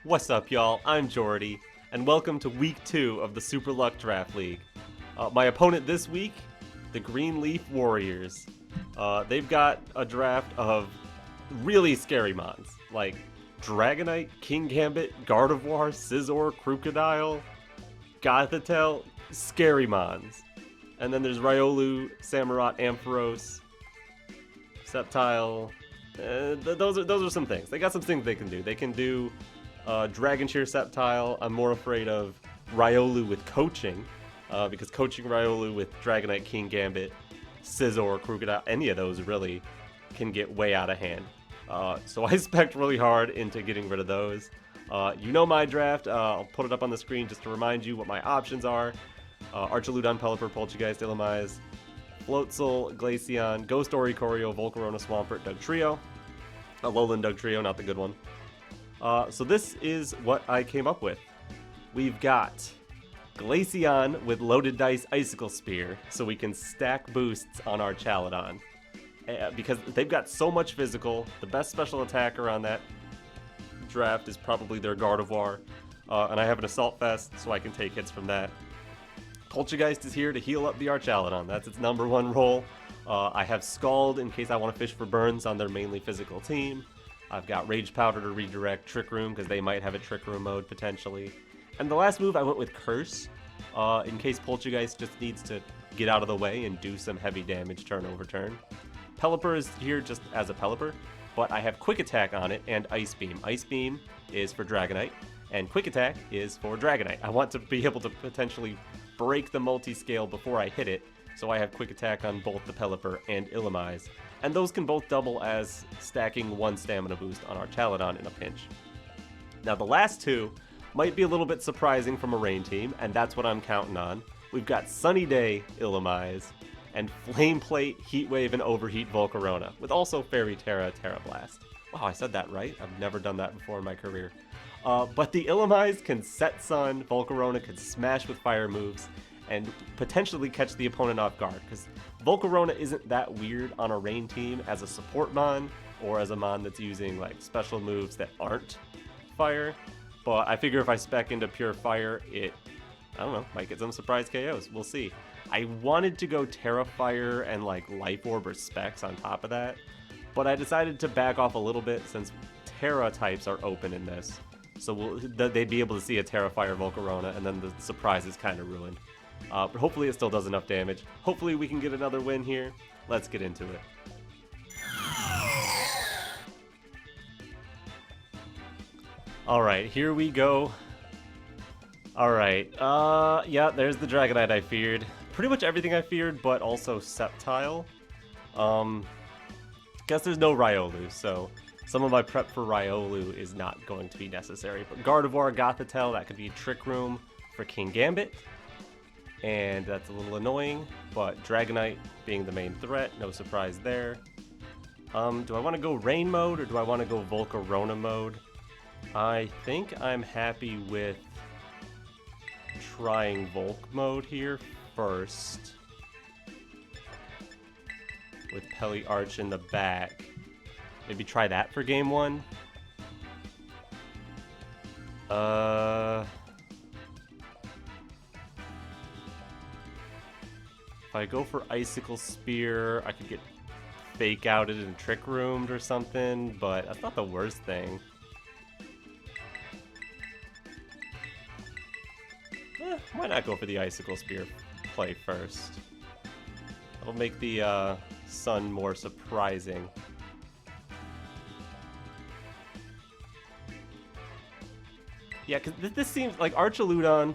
What's up, y'all? I'm Jordy, and welcome to Week 2 of the Super Luck Draft League. My opponent this week, the Greenleaf Warriors. They've got a draft of really scary mons, like Dragonite, King Gambit, Gardevoir, Scizor, Crocodile, Gothitelle, scary mons. And then there's Riolu, Samurott, Ampharos, Sceptile. Those are some things. They got some things they can do. They can do Dragon Cheer Sceptile. I'm more afraid of Riolu with coaching, because coaching Riolu with Dragonite, King Gambit, Scizor, Crocodile, any of those really can get way out of hand. So I spec'd really hard into getting rid of those. You know my draft. I'll put it up on the screen just to remind you what my options are. Archaludon, Pelipper, Poltchageist, Illumise, Floatzel, Glaceon, Ghost Oricorio, Volcarona, Swampert, Dugtrio. Alolan Dugtrio, not the good one. So this is what I came up with. We've got Glaceon with loaded dice Icicle Spear, so we can stack boosts on our Chaladon. Because they've got so much physical, the best special attacker on that draft is probably their Gardevoir. And I have an Assault Vest, so I can take hits from that. Poltchageist is here to heal up the Archaladon. That's its #1 role. I have Scald in case I want to fish for burns on their mainly physical team. I've got Rage Powder to redirect Trick Room because they might have a Trick Room mode potentially. And the last move I went with Curse in case Poltchageist just needs to get out of the way and do some heavy damage turn over turn. Pelipper is here just as a Pelipper, but I have Quick Attack on it and Ice Beam. Ice Beam is for Dragonite, and Quick Attack is for Dragonite. I want to be able to potentially break the multi-scale before I hit it, so I have Quick Attack on both the Pelipper and Illumise, and those can both double as stacking 1 stamina boost on our Chaladon in a pinch. Now the last two might be a little bit surprising from a rain team, and that's what I'm counting on. We've got Sunny Day Illumise, and Flame Plate, Heat Wave, and Overheat Volcarona, with also Fairy Tera Blast. Wow, I said that right. I've never done that before in my career. But the Illumise can set Sun, Volcarona can smash with fire moves, and potentially catch the opponent off guard, because Volcarona isn't that weird on a rain team as a support mon, or as a mon that's using like special moves that aren't fire. But I figure if I spec into pure fire, it, I don't know, might get some surprise KOs. We'll see. I wanted to go Terra Fire and like Life Orb or Specs on top of that, but I decided to back off a little bit since Terra types are open in this. So they'd be able to see a Terra Fire Volcarona, and then the surprise is kind of ruined. But hopefully it still does enough damage. Hopefully we can get another win here. Let's get into it. Alright, here we go. Alright, yeah, there's the Dragonite I feared. Pretty much everything I feared, but also Sceptile. Guess there's no Riolu, so some of my prep for Riolu is not going to be necessary. But Gardevoir, Gothitelle, that could be Trick Room for King Gambit. And that's a little annoying, but Dragonite being the main threat, no surprise there. Do I want to go Rain mode, or do I want to go Volcarona mode? I think I'm happy with trying Volc mode here first, with Peli Arch in the back. Maybe try that for game 1. If I go for Icicle Spear, I could get Fake Outed and Trick Roomed or something, but that's not the worst thing. Why not go for the Icicle Spear play first? That'll make the Sun more surprising. Yeah, because this seems like Archaludon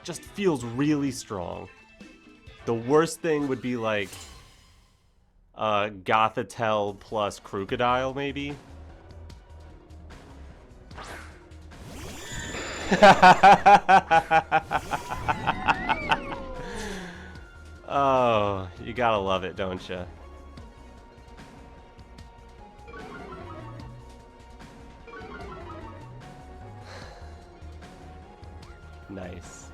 just feels really strong. The worst thing would be like Gothitelle plus Crocodile, maybe. Oh, you gotta love it, don't you? Nice.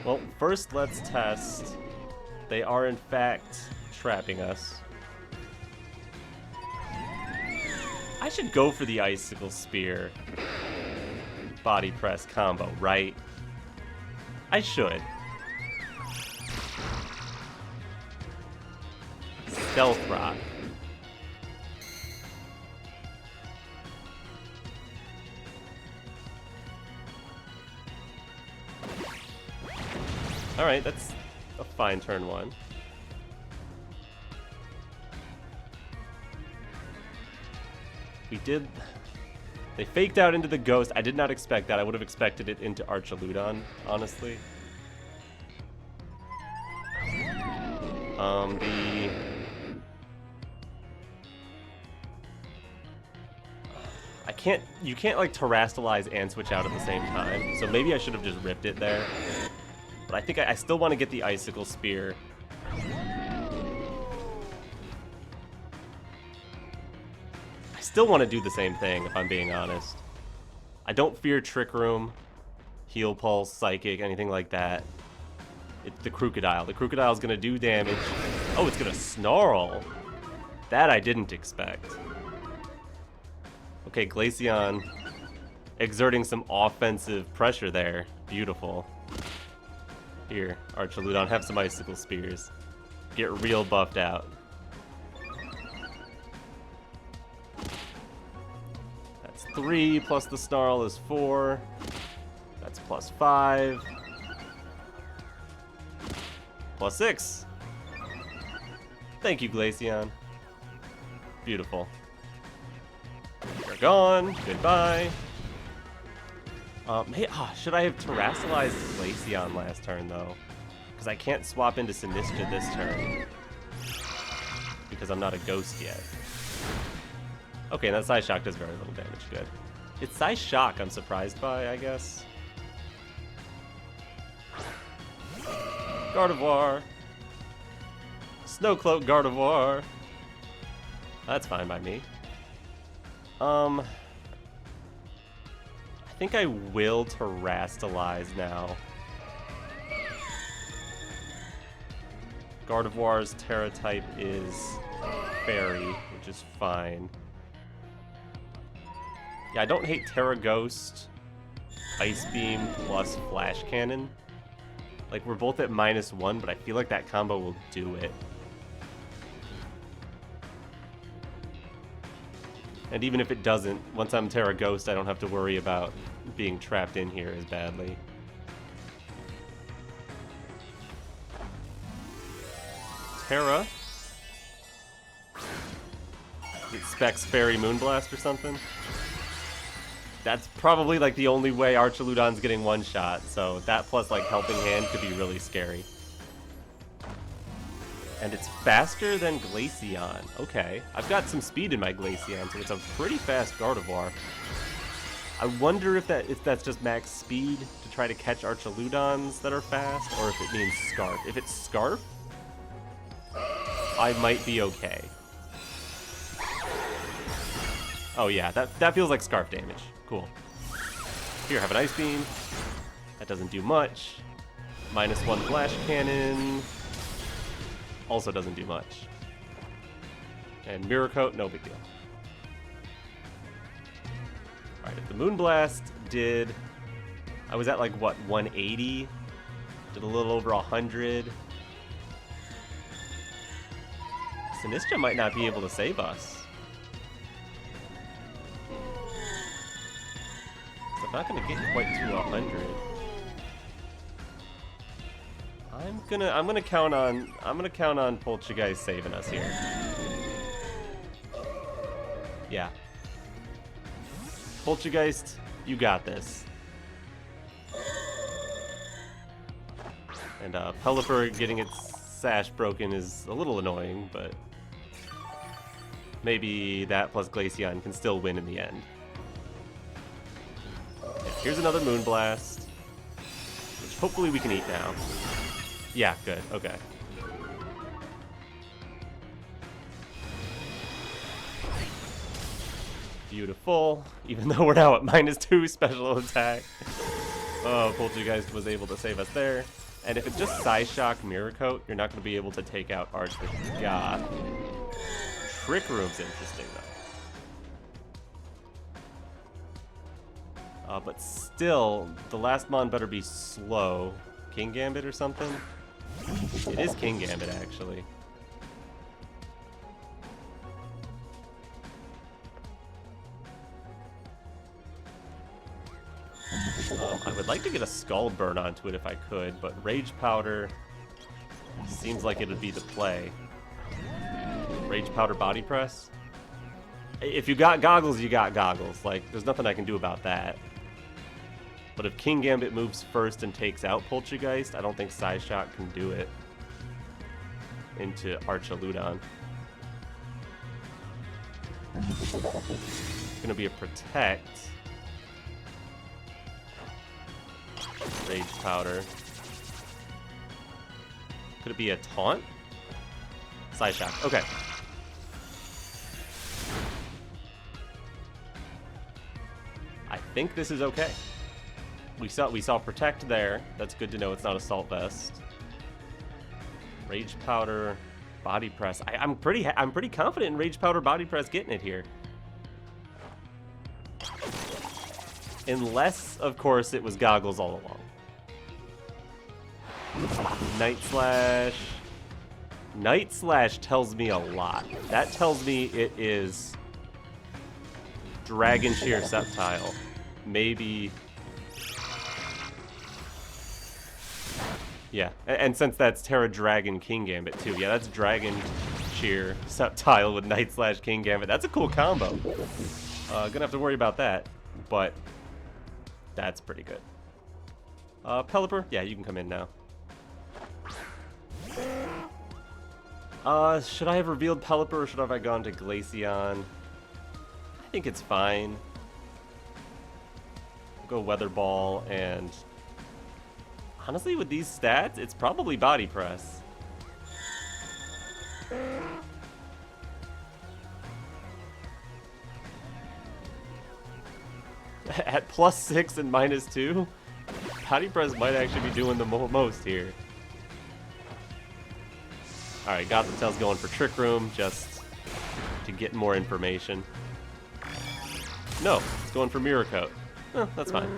Well, first let's test. They are in fact trapping us. I should go for the Icicle Spear body press combo, right? I should. Stealth Rock. Alright, that's a fine turn one. We did... They faked out into the Ghost. I did not expect that. I would have expected it into Archaludon, honestly. You can't like Terrastalize and switch out at the same time. So maybe I should have just ripped it there. But I think I still want to get the Icicle Spear. I still want to do the same thing, if I'm being honest. I don't fear Trick Room, Heal Pulse, Psychic, anything like that. It's the Crocodile. The Crocodile is going to do damage. Oh, it's going to Snarl. That I didn't expect. Okay, Glaceon exerting some offensive pressure there. Beautiful. Here, Archaludon, have some Icicle Spears. Get real buffed out. That's 3, plus the Snarl is 4. That's plus 5. Plus 6. Thank you, Glaceon. Beautiful. You're gone. Goodbye. Should I have Terrastalized Glaceon last turn, though? Because I can't swap into Sinistra this turn. Because I'm not a ghost yet. Okay, that Psy Shock does very little damage. Good. It's Psy Shock I'm surprised by, I guess. Gardevoir. Snow Cloak Gardevoir. That's fine by me. I think I will Terrastalize now. Gardevoir's Terra type is Fairy, which is fine. Yeah, I don't hate Terra Ghost, Ice Beam plus Flash Cannon. Like, we're both at -1, but I feel like that combo will do it. And even if it doesn't, once I'm Terra Ghost, I don't have to worry about being trapped in here as badly. Terra. It specs Fairy Moonblast or something. That's probably like the only way Archaludon's getting one shot, so that plus like Helping Hand could be really scary. And it's faster than Glaceon. Okay. I've got some speed in my Glaceon, so it's a pretty fast Gardevoir. I wonder if that's just max speed to try to catch Archaludons that are fast, or if it means Scarf. If it's Scarf, I might be okay. Oh yeah, that feels like Scarf damage. Cool. Here, have an Ice Beam. That doesn't do much. -1 Flash Cannon. Also doesn't do much. And Mirror Coat, no big deal. Alright, if the Moonblast did... I was at like, what, 180? Did a little over 100. Sinistra might not be able to save us. So I'm not going to get quite to 100. I'm gonna count on Poltchageist saving us here. Yeah. Poltchageist, you got this. And Pelipper getting its Sash broken is a little annoying, but maybe that plus Glaceon can still win in the end. Yeah, here's another Moonblast, which hopefully we can eat now. Yeah, good. Okay. Beautiful. Even though we're now at -2 special attack. Oh, Poltchageist was able to save us there. And if it's just Psyshock Mirror Coat, you're not going to be able to take out Arch with Goth. Trick Room's interesting, though. But still, the last mon better be slow. King Gambit or something? It is King Gambit, actually. I would like to get a Skull Burn onto it if I could, but Rage Powder seems like it would be the play. Rage Powder Body Press? If you got goggles, you got goggles. Like, there's nothing I can do about that. But if King Gambit moves first and takes out Poltchageist, I don't think Psyshock can do it into Archaludon. It's gonna be a Protect. Rage Powder. Could it be a Taunt? Psyshock. Okay. I think this is okay. We saw Protect there. That's good to know it's not Assault Vest. Rage Powder, Body Press. I'm pretty confident in Rage Powder, Body Press getting it here. Unless, of course, it was Goggles all along. Night Slash. Night Slash tells me a lot. That tells me it is Dragon Shear Sceptile. Maybe. Yeah, and since that's Tera Dragon King Gambit too. Yeah, that's Dragon Shear Sceptile with Night Slash King Gambit. That's a cool combo. Gonna have to worry about that, but that's pretty good. Pelipper, yeah, you can come in now. Should I have revealed Pelipper or should I have gone to Glaceon? I think it's fine. Go Weather Ball, and honestly, with these stats, it's probably Body Press. At +6 and -2, Body Press might actually be doing the most here. Alright, Gothitail's going for Trick Room just to get more information. No, it's going for Mirror Coat. Oh, that's fine.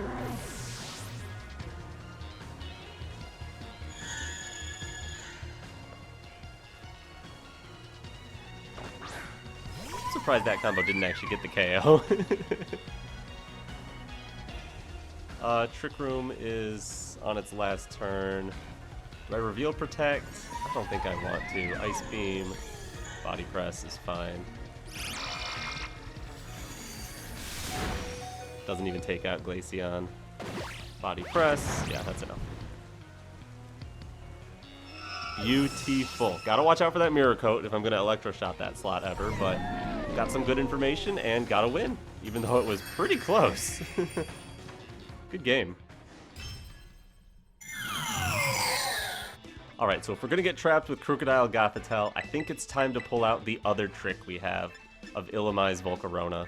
Surprised that combo didn't actually get the KO. Trick Room is on its last turn. Do I reveal Protect? I don't think I want to. Ice Beam, Body Press is fine. Doesn't even take out Glaceon. Body Press, yeah, that's enough. Beautiful. Gotta watch out for that Mirror Coat if I'm gonna Electro Shot that slot ever, but got some good information and got a win, even though it was pretty close. Good game. Alright, so if we're gonna get trapped with Crocodile Gothitail, I think it's time to pull out the other trick we have of Illumise Volcarona.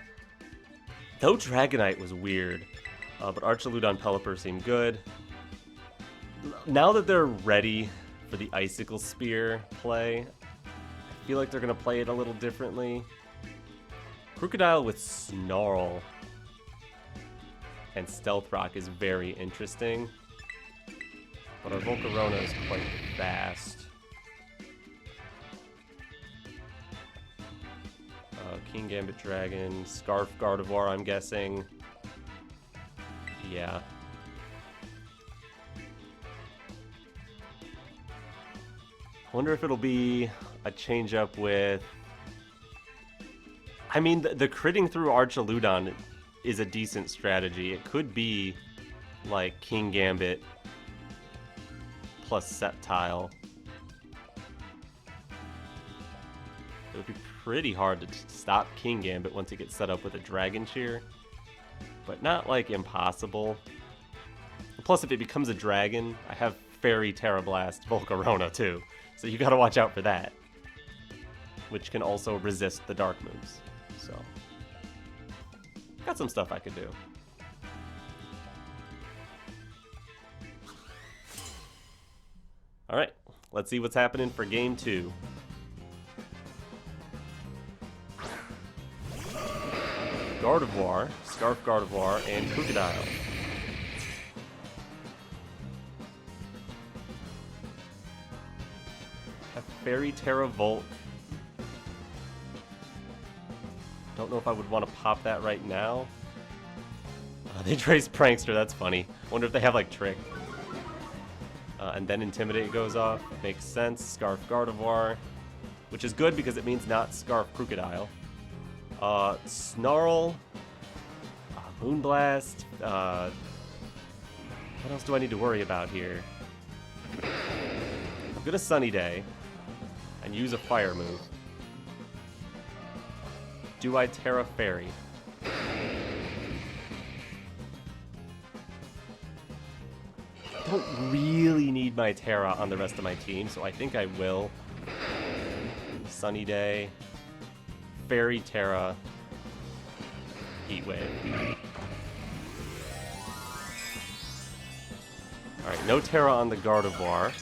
Though Dragonite was weird, but Archaludon Pelipper seemed good. Now that they're ready for the Icicle Spear play, I feel like they're going to play it a little differently. Crocodile with Snarl and Stealth Rock is very interesting, but our Volcarona is quite fast. King Gambit Dragon, Scarf Gardevoir, I'm guessing. Yeah. I wonder if it'll be a change-up with... I mean, the critting through Archaludon is a decent strategy. It could be like King Gambit plus Sceptile. It would be pretty hard to stop King Gambit once it gets set up with a Dragon Shear, but not like impossible. Plus, if it becomes a dragon, I have Fairy Tera Blast Volcarona too, so you gotta watch out for that, which can also resist the dark moves. So, got some stuff I could do. Alright, let's see what's happening for game 2. Gardevoir, Scarf Gardevoir, and Crocodile. A Fairy Tera Volt. Don't know if I would want to pop that right now. They trace Prankster, that's funny. Wonder if they have like Trick. And then Intimidate goes off. Makes sense. Scarf Gardevoir, which is good because it means not Scarf Crocodile. Snarl, Moonblast. What else do I need to worry about here? I'm gonna Sunny Day and use a Fire move. Do I Tera Fairy? Don't really need my Tera on the rest of my team, so I think I will. Sunny Day, Fairy Tera, Heat Wave. Alright, no Tera on the Gardevoir.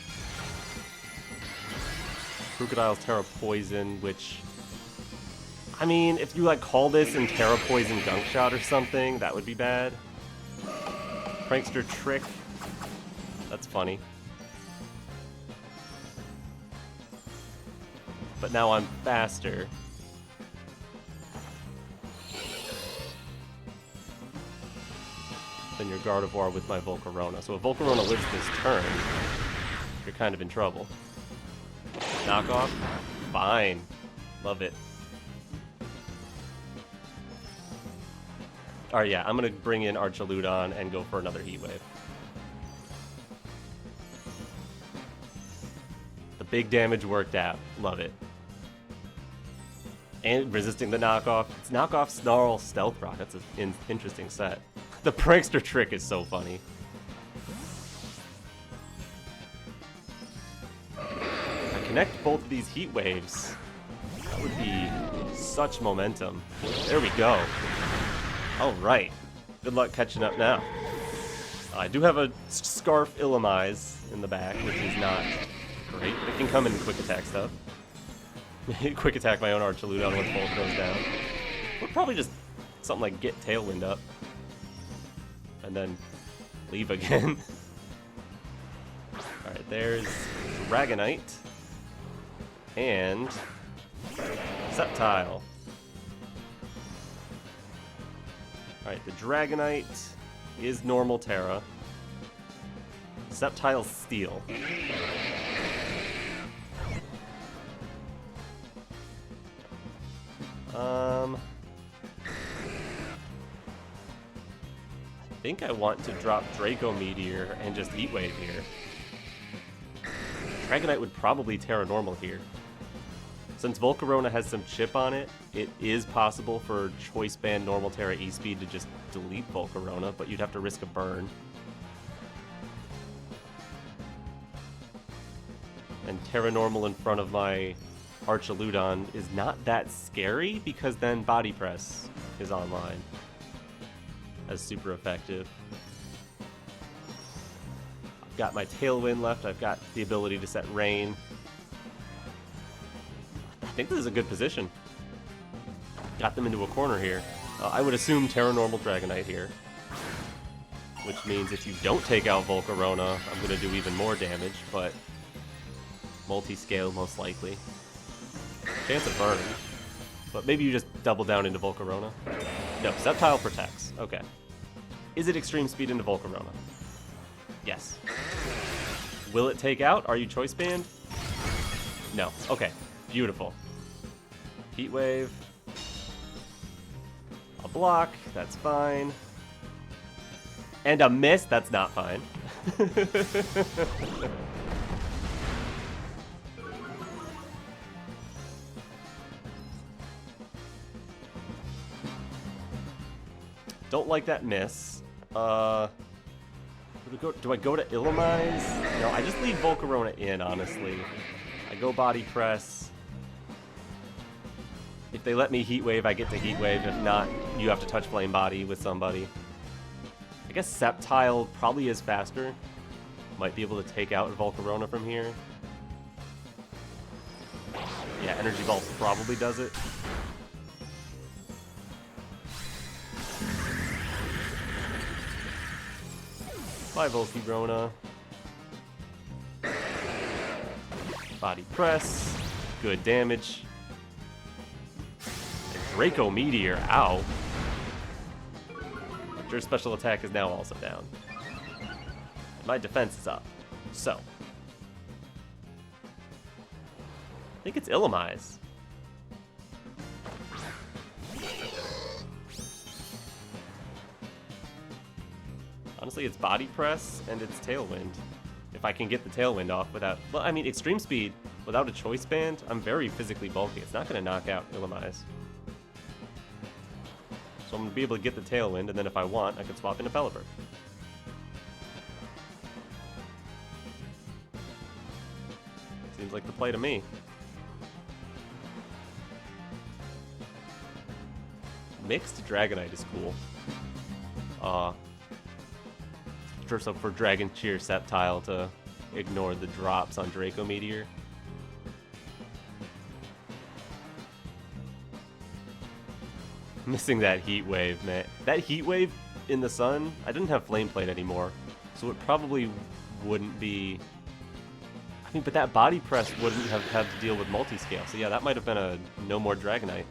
Crocodile's Tera Poison, which... I mean, if you like call this in Tera Poison Gunk Shot or something, that would be bad. Prankster Trick. That's funny. But now I'm faster. Than your Gardevoir with my Volcarona. So if Volcarona lives this turn, you're kind of in trouble. Knockoff? Fine. Love it. Alright, yeah, I'm gonna bring in Archaludon and go for another Heat Wave. The big damage worked out. Love it. And resisting the knockoff. It's knockoff Snarl Stealth Rock. That's an interesting set. The Prankster Trick is so funny. I connect both of these Heat Waves. That would be such momentum. There we go. Alright. Good luck catching up now. I do have a Scarf Illumise in the back, which is not great. It can come in quick attack stuff. Quick attack my own Archaludon once Bolt goes down. Or probably just something like get Tailwind up. And then leave again. Alright, there's Dragonite. And Sceptile. Alright, the Dragonite is normal Tera. Sceptile Steel. I think I want to drop Draco Meteor and just Heat Wave here. Dragonite would probably Tera Normal here. Since Volcarona has some chip on it, it is possible for Choice Band Normal Tera E-Speed to just delete Volcarona, but you'd have to risk a burn. And Tera Normal in front of my Archaludon is not that scary because then Body Press is online as super effective. I've got my Tailwind left, I've got the ability to set Rain. I think this is a good position. Got them into a corner here. I would assume Tera Normal Dragonite here. Which means if you don't take out Volcarona, I'm going to do even more damage, but multi-scale most likely. Chance of burn. But maybe you just double down into Volcarona. No, Sceptile protects. Okay. Is it Extreme Speed into Volcarona? Yes. Will it take out? Are you Choice Band? No. Okay. Beautiful. Heat Wave. A block. That's fine. And a miss. That's not fine. Don't like that miss. Do I go to Illumise? No, I just leave Volcarona in, honestly. I go Body Press. If they let me Heat Wave, I get to Heat Wave. If not, you have to touch Flame Body with somebody. I guess Sceptile probably is faster. Might be able to take out Volcarona from here. Yeah, Energy Ball probably does it. Bye, Volcarona. Body Press. Good damage. And Draco Meteor. Ow. But your special attack is now also down. And my defense is up. So. I think it's Illumise. Honestly, it's Body Press and it's Tailwind. If I can get the Tailwind off without... Well, I mean, Extreme Speed without a Choice Band, I'm very physically bulky. It's not going to knock out Illumise. So I'm going to be able to get the Tailwind, and then if I want, I can swap into Pelipper. Seems like the play to me. Mixed Dragonite is cool. So for Dragon Cheer Sceptile to ignore the drops on Draco Meteor. Missing that Heat Wave, man. That Heat Wave in the sun, I didn't have Flame Plate anymore, so it probably wouldn't be... I mean, but that Body Press wouldn't have had to deal with Multiscale, so yeah, that might have been a no more Dragonite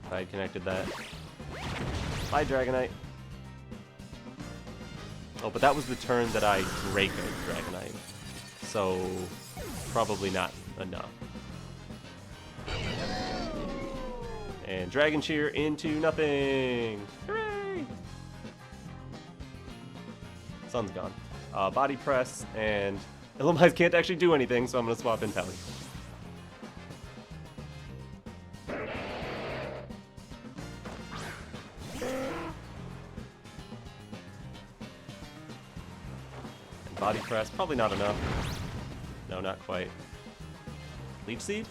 if I had connected that. Bye, Dragonite. Oh, but that was the turn that I Draco'd Dragonite, so probably not enough. And Dragon Cheer into nothing! Hooray! Sun's gone. Body Press, and Illumise can't actually do anything, so I'm going to swap in Peli. Body Press, probably not enough. No, not quite. Leech Seed?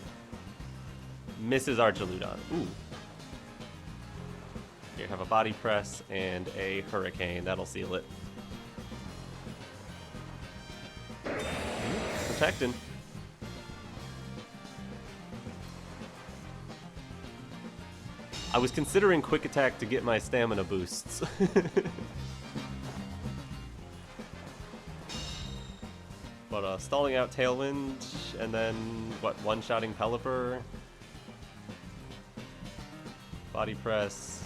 Misses Archaludon. Ooh. Here, have a Body Press and a Hurricane. That'll seal it. Protecting. I was considering Quick Attack to get my stamina boosts. But stalling out Tailwind, and then, what, one-shotting Pelipper? Body Press.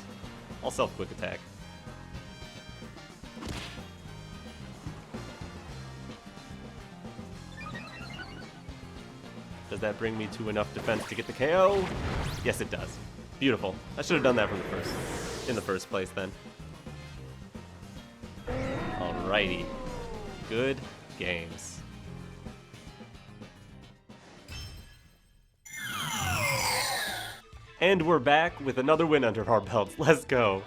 I'll self-Quick Attack. Does that bring me to enough defense to get the KO? Yes, it does. Beautiful. I should have done that in the first place then. Alrighty. Good games. And we're back with another win under our belts. Let's go.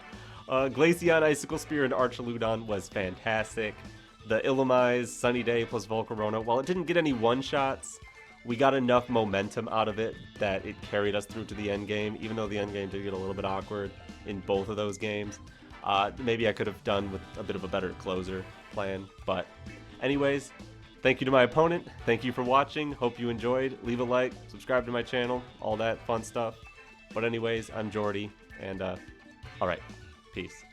Glaceon, Icicle Spear, and Archaludon was fantastic. The Illumise, Sunny Day plus Volcarona, while it didn't get any one-shots, we got enough momentum out of it that it carried us through to the end game, even though the end game did get a little bit awkward in both of those games. Maybe I could have done with a bit of a better closer plan, but anyways, thank you to my opponent. Thank you for watching. Hope you enjoyed. Leave a like, subscribe to my channel, all that fun stuff. But anyways, I'm Jordy, and alright, peace.